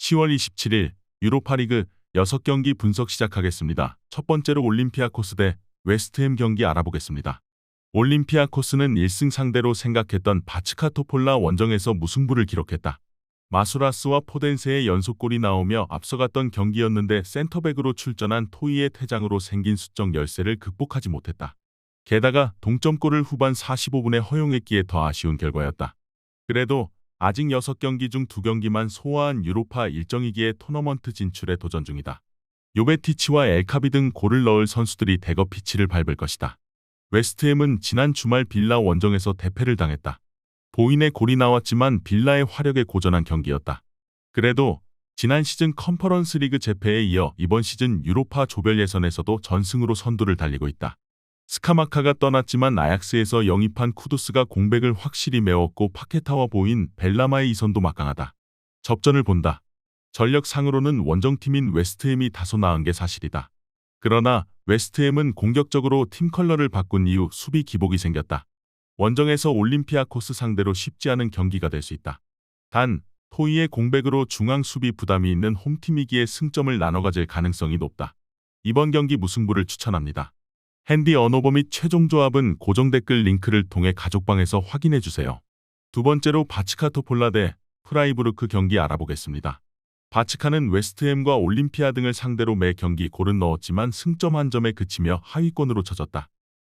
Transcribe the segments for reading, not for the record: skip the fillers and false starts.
10월 27일 유로파리그 6경기 분석 시작하겠습니다. 첫 번째로 올림피아코스 대 웨스트햄 경기 알아보겠습니다. 올림피아코스는 1승 상대로 생각했던 바츠카 토폴라 원정에서 무승부를 기록했다. 마수라스와 포덴세의 연속골이 나오며 앞서갔던 경기였는데 센터백으로 출전한 토이의 퇴장으로 생긴 수적 열세를 극복하지 못했다. 게다가 동점골을 후반 45분에 허용했기에 더 아쉬운 결과였다. 그래도 아직 6경기 중 2경기만 소화한 유로파 일정이기에 토너먼트 진출에 도전 중이다. 요베티치와 엘카비 등 골을 넣을 선수들이 대거 피치를 밟을 것이다. 웨스트햄은 지난 주말 빌라 원정에서 대패를 당했다. 보인의 골이 나왔지만 빌라의 화력에 고전한 경기였다. 그래도 지난 시즌 컨퍼런스 리그 재패에 이어 이번 시즌 유로파 조별 예선에서도 전승으로 선두를 달리고 있다. 스카마카가 떠났지만 아약스에서 영입한 쿠두스가 공백을 확실히 메웠고 파케타와 보인 벨라마의 이선도 막강하다. 접전을 본다. 전력상으로는 원정팀인 웨스트햄이 다소 나은 게 사실이다. 그러나 웨스트햄은 공격적으로 팀 컬러를 바꾼 이후 수비 기복이 생겼다. 원정에서 올림피아코스 상대로 쉽지 않은 경기가 될 수 있다. 단, 토이의 공백으로 중앙 수비 부담이 있는 홈팀이기에 승점을 나눠 가질 가능성이 높다. 이번 경기 무승부를 추천합니다. 핸디 언오버 및 최종 조합은 고정 댓글 링크를 통해 가족방에서 확인해주세요. 두 번째로 바츠카 토폴라 대 프라이부르크 경기 알아보겠습니다. 바츠카는 웨스트햄과 올림피아 등을 상대로 매 경기 골은 넣었지만 승점 한 점에 그치며 하위권으로 처졌다.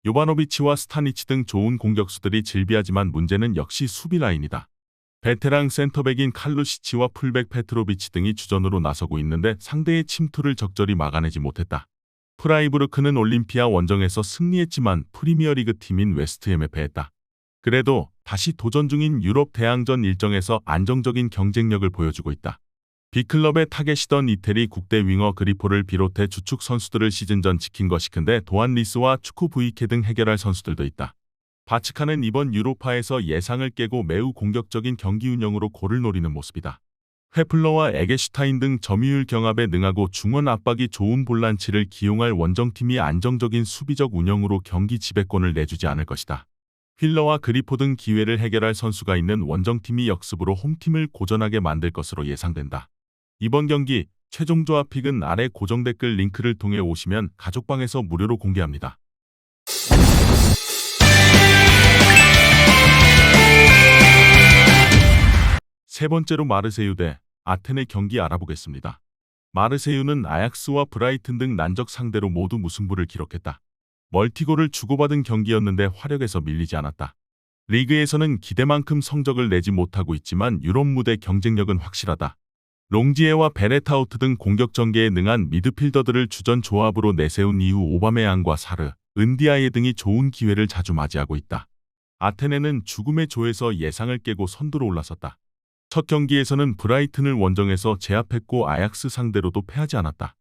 요바노비치와 스타니치 등 좋은 공격수들이 질비하지만 문제는 역시 수비 라인이다. 베테랑 센터백인 칼루시치와 풀백 페트로비치 등이 주전으로 나서고 있는데 상대의 침투를 적절히 막아내지 못했다. 프라이부르크는 올림피아 원정에서 승리했지만 프리미어리그 팀인 웨스트햄에 패했다. 그래도 다시 도전 중인 유럽 대항전 일정에서 안정적인 경쟁력을 보여주고 있다. B클럽의 타겟이던 이태리 국대 윙어 그리포를 비롯해 주축 선수들을 시즌 전 지킨 것이 큰데 도안 리스와 축구 브이케 등 해결할 선수들도 있다. 바츠카는 이번 유로파에서 예상을 깨고 매우 공격적인 경기 운영으로 골을 노리는 모습이다. 회플러와 에게슈타인 등 점유율 경합에 능하고 중원 압박이 좋은 볼란치를 기용할 원정팀이 안정적인 수비적 운영으로 경기 지배권을 내주지 않을 것이다. 휠러와 그리포 등 기회를 해결할 선수가 있는 원정팀이 역습으로 홈팀을 고전하게 만들 것으로 예상된다. 이번 경기 최종 조합 픽은 아래 고정 댓글 링크를 통해 오시면 가족방에서 무료로 공개합니다. 세 번째로 마르세유 대 아테네 경기 알아보겠습니다. 마르세유는 아약스와 브라이튼 등 난적 상대로 모두 무승부를 기록했다. 멀티골을 주고받은 경기였는데 화력에서 밀리지 않았다. 리그에서는 기대만큼 성적을 내지 못하고 있지만 유럽 무대 경쟁력은 확실하다. 롱지에와 베레타우트 등 공격 전개에 능한 미드필더들을 주전 조합으로 내세운 이후 오바메양과 사르, 은디아예 등이 좋은 기회를 자주 맞이하고 있다. 아테네는 죽음의 조에서 예상을 깨고 선두로 올라섰다. 첫 경기에서는 브라이튼을 원정에서 제압했고 아약스 상대로도 패하지 않았다.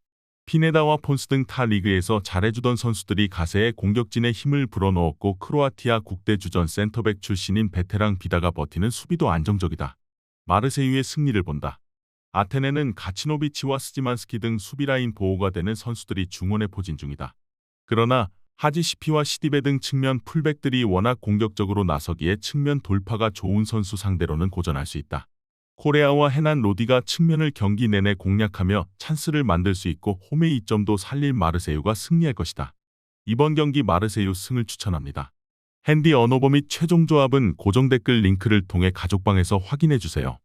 피네다와 폰스 등 타 리그에서 잘해주던 선수들이 가세에 공격진에 힘을 불어넣었고 크로아티아 국대 주전 센터백 출신인 베테랑 비다가 버티는 수비도 안정적이다. 마르세유의 승리를 본다. 아테네는 가치노비치와 스지만스키 등 수비라인 보호가 되는 선수들이 중원에 포진 중이다. 그러나 하지시피와 시디베 등 측면 풀백들이 워낙 공격적으로 나서기에 측면 돌파가 좋은 선수 상대로는 고전할 수 있다. 코레아와 헤난 로디가 측면을 경기 내내 공략하며 찬스를 만들 수 있고 홈의 이점도 살릴 마르세유가 승리할 것이다. 이번 경기 마르세유 승을 추천합니다. 핸디 언오버 및 최종 조합은 고정 댓글 링크를 통해 가족방에서 확인해주세요.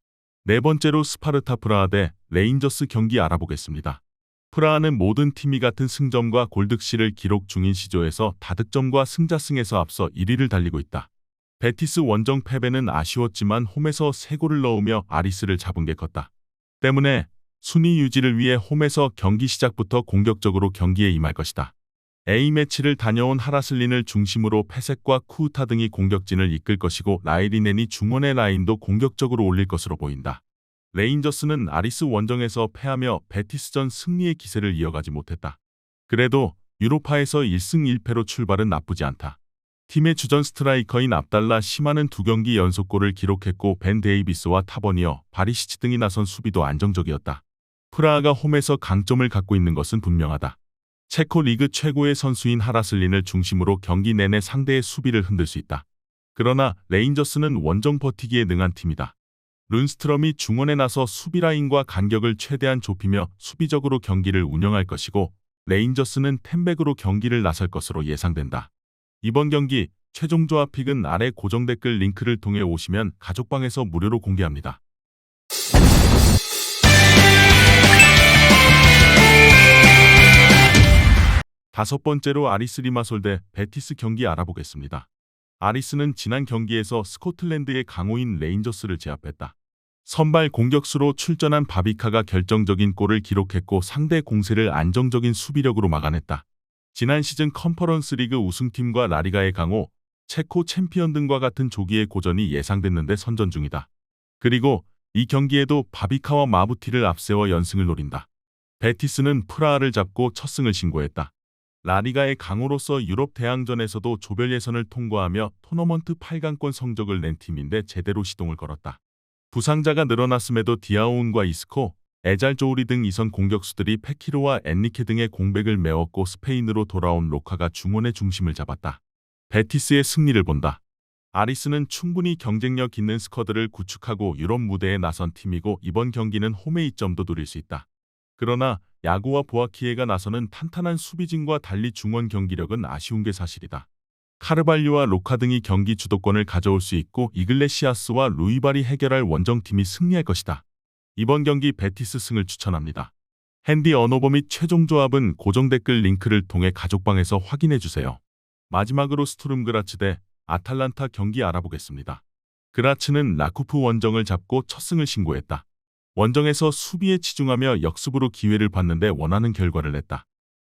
네 번째로 스파르타 프라하 대 레인저스 경기 알아보겠습니다. 프라하는 모든 팀이 같은 승점과 골득실을 기록 중인 시조에서 다득점과 승자승에서 앞서 1위를 달리고 있다. 베티스 원정 패배는 아쉬웠지만 홈에서 3골을 넣으며 아리스를 잡은 게 컸다. 때문에 순위 유지를 위해 홈에서 경기 시작부터 공격적으로 경기에 임할 것이다. A매치를 다녀온 하라슬린을 중심으로 페색과 쿠우타 등이 공격진을 이끌 것이고 라이리넨이 중원의 라인도 공격적으로 올릴 것으로 보인다. 레인저스는 아리스 원정에서 패하며 베티스전 승리의 기세를 이어가지 못했다. 그래도 유로파에서 1승 1패로 출발은 나쁘지 않다. 팀의 주전 스트라이커인 압달라 시마는 2경기 연속골을 기록했고 벤 데이비스와 타버니어, 바리시치 등이 나선 수비도 안정적이었다. 프라하가 홈에서 강점을 갖고 있는 것은 분명하다. 체코 리그 최고의 선수인 하라슬린을 중심으로 경기 내내 상대의 수비를 흔들 수 있다. 그러나 레인저스는 원정 버티기에 능한 팀이다. 룬스트럼이 중원에 나서 수비 라인과 간격을 최대한 좁히며 수비적으로 경기를 운영할 것이고 레인저스는 템백으로 경기를 나설 것으로 예상된다. 이번 경기 최종 조합픽은 아래 고정 댓글 링크를 통해 오시면 가족방에서 무료로 공개합니다. 다섯 번째로 아리스 리마솔 대 베티스 경기 알아보겠습니다. 아리스는 지난 경기에서 스코틀랜드의 강호인 레인저스를 제압했다. 선발 공격수로 출전한 바비카가 결정적인 골을 기록했고 상대 공세를 안정적인 수비력으로 막아냈다. 지난 시즌 컨퍼런스 리그 우승팀과 라리가의 강호, 체코 챔피언 등과 같은 조기의 고전이 예상됐는데 선전 중이다. 그리고 이 경기에도 바비카와 마부티를 앞세워 연승을 노린다. 베티스는 프라하를 잡고 첫 승을 신고했다. 라리가의 강호로서 유럽 대항전에서도 조별 예선을 통과하며 토너먼트 8강권 성적을 낸 팀인데 제대로 시동을 걸었다. 부상자가 늘어났음에도 디아오운과 이스코, 에잘조우리 등 이선 공격수들이 페키로와 엔리케 등의 공백을 메웠고 스페인으로 돌아온 로카가 중원의 중심을 잡았다. 베티스의 승리를 본다. 아리스는 충분히 경쟁력 있는 스쿼드를 구축하고 유럽 무대에 나선 팀이고 이번 경기는 홈의 이점도 노릴 수 있다. 그러나 야구와 보아키에가 나서는 탄탄한 수비진과 달리 중원 경기력은 아쉬운 게 사실이다. 카르발류와 로카 등이 경기 주도권을 가져올 수 있고 이글레시아스와 루이발이 해결할 원정팀이 승리할 것이다. 이번 경기 베티스 승을 추천합니다. 핸디 언오버 및 최종 조합은 고정 댓글 링크를 통해 가족방에서 확인해주세요. 마지막으로 스투름 그라츠 대 아탈란타 경기 알아보겠습니다. 그라츠는 라쿠프 원정을 잡고 첫 승을 신고했다. 원정에서 수비에 치중하며 역습으로 기회를 봤는데 원하는 결과를 냈다.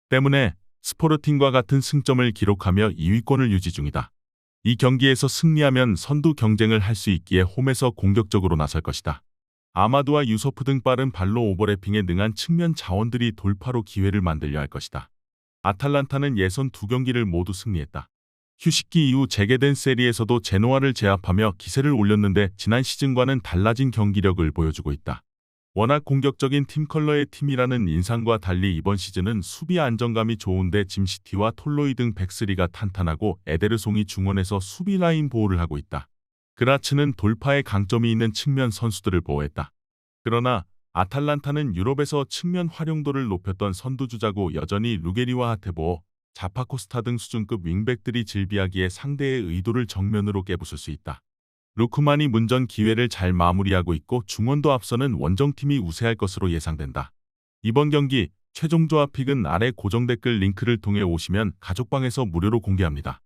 때문에 스포르팅과 같은 승점을 기록하며 2위권을 유지 중이다. 이 경기에서 승리하면 선두 경쟁을 할 수 있기에 홈에서 공격적으로 나설 것이다. 아마두와 유소프 등 빠른 발로 오버래핑에 능한 측면 자원들이 돌파로 기회를 만들려 할 것이다. 아탈란타는 예선 2경기를 모두 승리했다. 휴식기 이후 재개된 세리에서도 제노아를 제압하며 기세를 올렸는데 지난 시즌과는 달라진 경기력을 보여주고 있다. 워낙 공격적인 팀 컬러의 팀이라는 인상과 달리 이번 시즌은 수비 안정감이 좋은데 짐시티와 톨로이 등 백스리가 탄탄하고 에데르송이 중원에서 수비 라인 보호를 하고 있다. 그라츠는 돌파에 강점이 있는 측면 선수들을 보호했다. 그러나 아탈란타는 유럽에서 측면 활용도를 높였던 선두주자고 여전히 루게리와 하테보어, 자파코스타 등 수준급 윙백들이 질비하기에 상대의 의도를 정면으로 깨부술 수 있다. 루크만이 문전 기회를 잘 마무리하고 있고 중원도 앞서는 원정팀이 우세할 것으로 예상된다. 이번 경기 최종 조합픽은 아래 고정 댓글 링크를 통해 오시면 가족방에서 무료로 공개합니다.